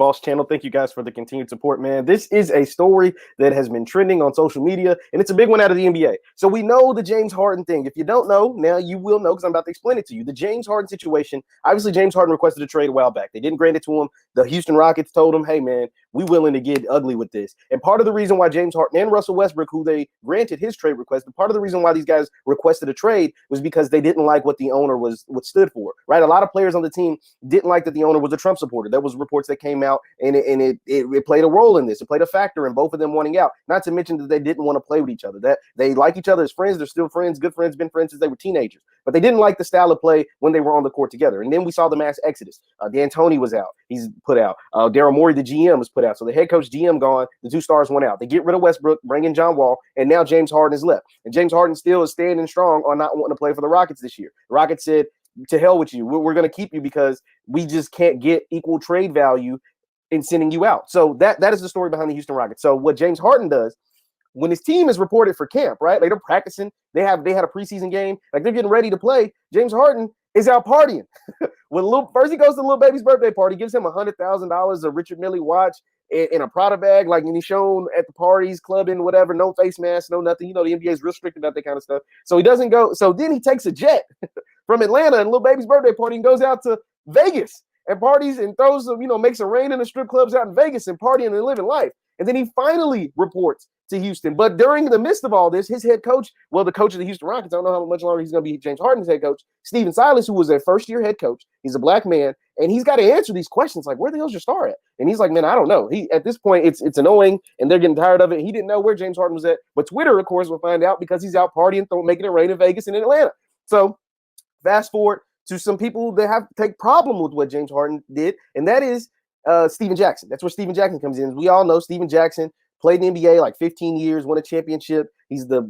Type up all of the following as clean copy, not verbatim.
BlackBoss Channel. Thank you guys for the continued support, man. This is a story that has been trending on social media, and it's a big one out of the NBA. So we know the James Harden thing. If you don't know, now you will know because I'm about to explain it to you. The James Harden situation, obviously James Harden requested a trade a while back. They didn't grant it to him. The Houston Rockets told him, hey, man, we willing to get ugly with this. And part of the reason why James Harden and Russell Westbrook, who they granted his trade request, part of the reason why these guys requested a trade was because they didn't like what the owner was what stood for, right? A lot of players on the team didn't like that the owner was a Trump supporter. There was reports that came out, and it played a role in this. It played a factor in both of them wanting out. Not to mention that they didn't want to play with each other. That they like each other as friends. They're still friends, good friends, been friends since they were teenagers. But they didn't like the style of play when they were on the court together. And then we saw the mass exodus. D'Antoni was out. He's put out. Daryl Morey, the GM, was put out. So the head coach, GM gone. The two stars went out. They get rid of Westbrook, bring in John Wall, and now James Harden is left. And James Harden still is standing strong on not wanting to play for the Rockets this year. The Rockets said, to hell with you. We're going to keep you because we just can't get equal trade value in sending you out. So that is the story behind the Houston Rockets. So what James Harden does when his team is reported for camp, right? Like they're practicing, they had a preseason game, like they're getting ready to play. James Harden is out partying. First he goes to Lil Baby's birthday party, gives him $100,000 a Richard Mille watch in a Prada bag, like, and he's shown at the parties, clubbing, whatever, no face mask, no nothing. You know, the NBA is real strict about that kind of stuff. So he doesn't go. So then he takes a jet from Atlanta and Lil Baby's birthday party and goes out to Vegas and parties and throws some, makes it rain in the strip clubs out in Vegas and partying and living life. And then he finally reports to Houston. But during the midst of all this, his head coach, the coach of the Houston Rockets, I don't know how much longer he's going to be James Harden's head coach, Stephen Silas, who was their first-year head coach. He's a black man, and he's got to answer these questions like, where the hell's your star at? And he's like, man, I don't know. At this point, it's annoying, and they're getting tired of it. He didn't know where James Harden was at. But Twitter, of course, will find out because he's out partying, making it rain in Vegas and in Atlanta. So fast forward to some people that have take problem with what James Harden did, and that is Steven Jackson. That's where Steven Jackson comes in. We all know Steven Jackson played in the NBA like 15 years, won a championship.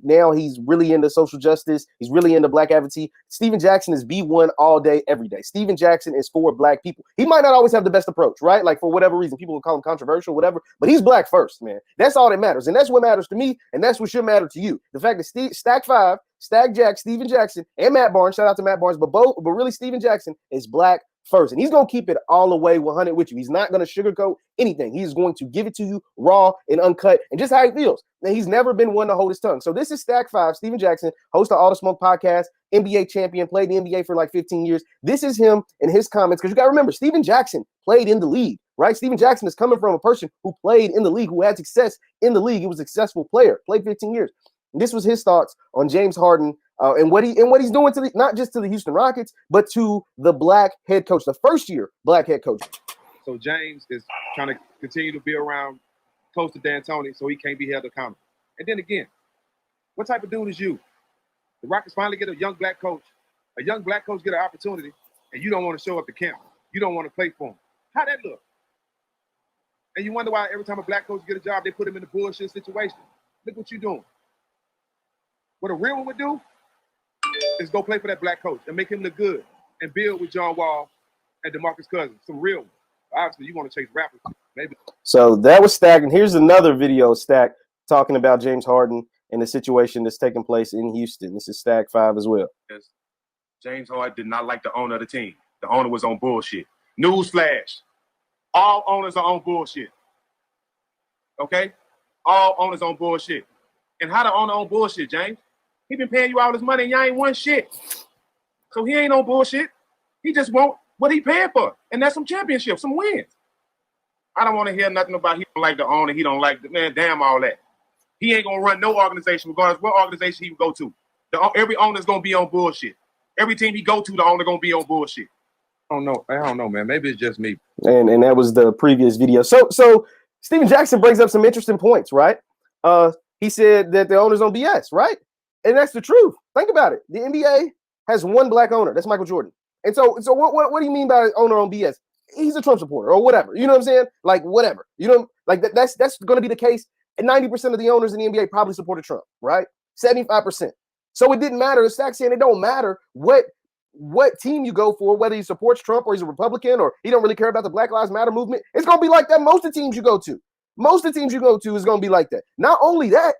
Now he's really into social justice. He's really into black advocacy. Steven Jackson is B1 all day, every day. Steven Jackson is for black people. He might not always have the best approach, right? Like for whatever reason, people will call him controversial, whatever, but he's black first, man. That's all that matters. And that's what matters to me. And that's what should matter to you. The fact that Stack 5, Stack Jack, Steven Jackson, and Matt Barnes, shout out to Matt Barnes, but really Steven Jackson is black first. And he's going to keep it all the way 100 with you. He's not going to sugarcoat anything. He's going to give it to you raw and uncut and just how he feels. And he's never been one to hold his tongue. So this is Stack 5, Steven Jackson, host of All the Smoke podcast, NBA champion, played in the NBA for like 15 years. This is him and his comments, because you got to remember, Steven Jackson played in the league, right? Steven Jackson is coming from a person who played in the league, who had success in the league. He was a successful player, played 15 years. And this was his thoughts on James Harden and what he's doing to not just to the Houston Rockets, but to the black head coach, the first-year black head coach. So James is trying to continue to be around close to D'Antoni so he can't be held accountable. And then again, what type of dude is you? The Rockets finally get a young black coach. A young black coach get an opportunity, and you don't want to show up to camp. You don't want to play for him. How that look? And you wonder why every time a black coach get a job, they put him in a bullshit situation. Look what you're doing. What a real one would do is go play for that black coach and make him look good and build with John Wall and DeMarcus Cousins. Some real ones. Obviously, you want to chase rappers, maybe. So that was Stack. And here's another video of Stack talking about James Harden and the situation that's taking place in Houston. This is Stack 5 as well. James Harden did not like the owner of the team. The owner was on bullshit. Newsflash. All owners are on bullshit. Okay? All owners on bullshit. And how the owner on bullshit, James? He been paying you all this money and y'all ain't won shit. So he ain't on bullshit. He just want what he paying for. And that's some championships, some wins. I don't want to hear nothing about he don't like the owner, he don't like the man, damn all that. He ain't gonna run no organization, regardless what organization he go to. Every owner's gonna be on bullshit. Every team he go to, the owner gonna be on bullshit. I don't know, man. Maybe it's just me. And that was the previous video. So Steven Jackson brings up some interesting points, right? He said that the owner's on BS, right? And that's the truth. Think about it. The NBA has one black owner. That's Michael Jordan. And so what do you mean by owner on BS? He's a Trump supporter or whatever. You know what I'm saying? Like whatever. You know, like that's going to be the case. And 90% of the owners in the NBA probably supported Trump, right? 75%. So it didn't matter. Stack saying it don't matter what team you go for, whether he supports Trump or he's a Republican or he don't really care about the Black Lives Matter movement. It's going to be like that. Most of the teams you go to. Most of the teams you go to is going to be like that. Not only that,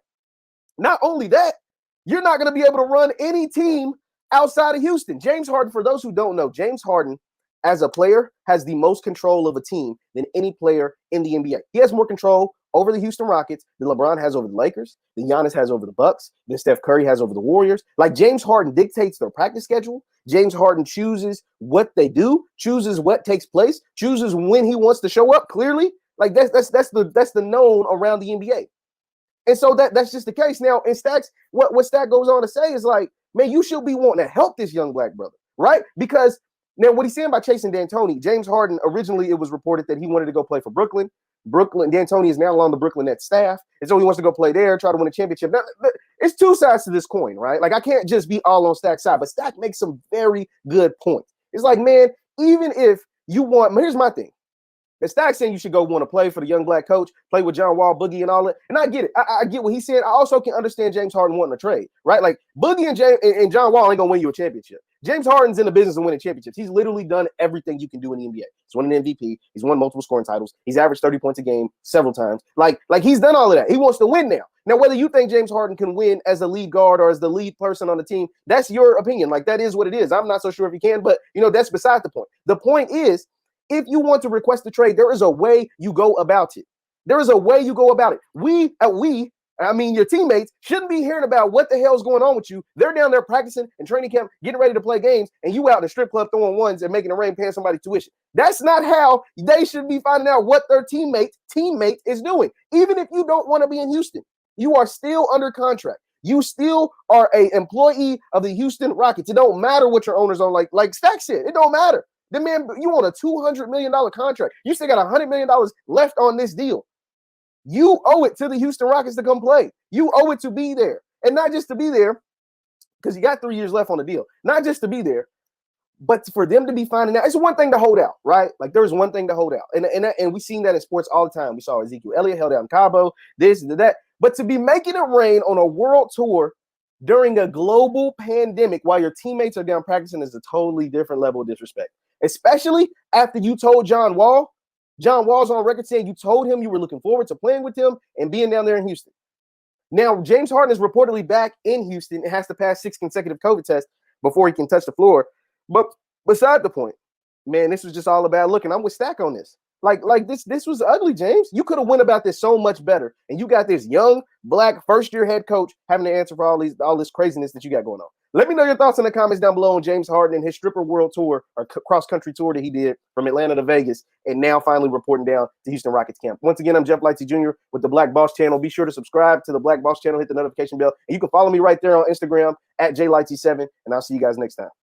you're not going to be able to run any team outside of Houston. James Harden, for those who don't know, James Harden as a player, has the most control of a team than any player in the NBA. He has more control over the Houston Rockets than LeBron has over the Lakers, than Giannis has over the Bucks, than Steph Curry has over the Warriors. Like, James Harden dictates their practice schedule. James Harden chooses what they do, chooses what takes place, chooses when he wants to show up. Clearly, like that's the known around the NBA. And so that's just the case. Now, in Stacks, what Stack goes on to say is like, man, you should be wanting to help this young black brother, right? Because now what he's saying by chasing D'Antoni, James Harden, originally it was reported that he wanted to go play for Brooklyn. D'Antoni is now on the Brooklyn Nets staff. And so he wants to go play there, try to win a championship. Now, it's two sides to this coin, right? Like, I can't just be all on Stack's side, but Stack makes some very good points. It's like, man, even if you want, here's my thing. And Stack saying you should go want to play for the young black coach, play with John Wall, Boogie, and all that. And I get it. I get what he said. I also can understand James Harden wanting to trade, right? Like, Boogie and John Wall ain't going to win you a championship. James Harden's in the business of winning championships. He's literally done everything you can do in the NBA. He's won an MVP. He's won multiple scoring titles. He's averaged 30 points a game several times. Like he's done all of that. He wants to win now. Now, whether you think James Harden can win as a lead guard or as the lead person on the team, that's your opinion. Like, that is what it is. I'm not so sure if he can, but, that's beside the point. The point is, if you want to request a trade, there is a way you go about it. There is a way you go about it. Your teammates shouldn't be hearing about what the hell's going on with you. They're down there practicing and training camp, getting ready to play games, and you out in the strip club throwing ones and making it rain, paying somebody tuition. That's not how they should be finding out what their teammate is doing. Even if you don't want to be in Houston, you are still under contract. You still are an employee of the Houston Rockets. It don't matter what your owners own. Like Stack said, it don't matter. The man, you want a $200 million contract. You still got $100 million left on this deal. You owe it to the Houston Rockets to come play. You owe it to be there. And not just to be there, because you got 3 years left on the deal. Not just to be there, but for them to be finding out. It's one thing to hold out, right? Like, there's one thing to hold out. And we've seen that in sports all the time. We saw Ezekiel Elliott held out in Cabo, this and that. But to be making it rain on a world tour during a global pandemic while your teammates are down practicing is a totally different level of disrespect. Especially after you told John Wall's on record saying you told him you were looking forward to playing with him and being down there in Houston. Now, James Harden is reportedly back in Houston and has to pass 6 consecutive COVID tests before he can touch the floor. But beside the point, man, this was just all about looking. I'm with Stack on this. Like this was ugly, James. You could have went about this so much better. And you got this young black first-year head coach having to answer for all this craziness that you got going on. Let me know your thoughts in the comments down below on James Harden and his stripper world tour or cross-country tour that he did from Atlanta to Vegas and now finally reporting down to Houston Rockets camp. Once again, I'm Jeff Lightsy Jr. with the BlackBoss Channel. Be sure to subscribe to the BlackBoss Channel, hit the notification bell, and you can follow me right there on Instagram at JLightsy7, and I'll see you guys next time.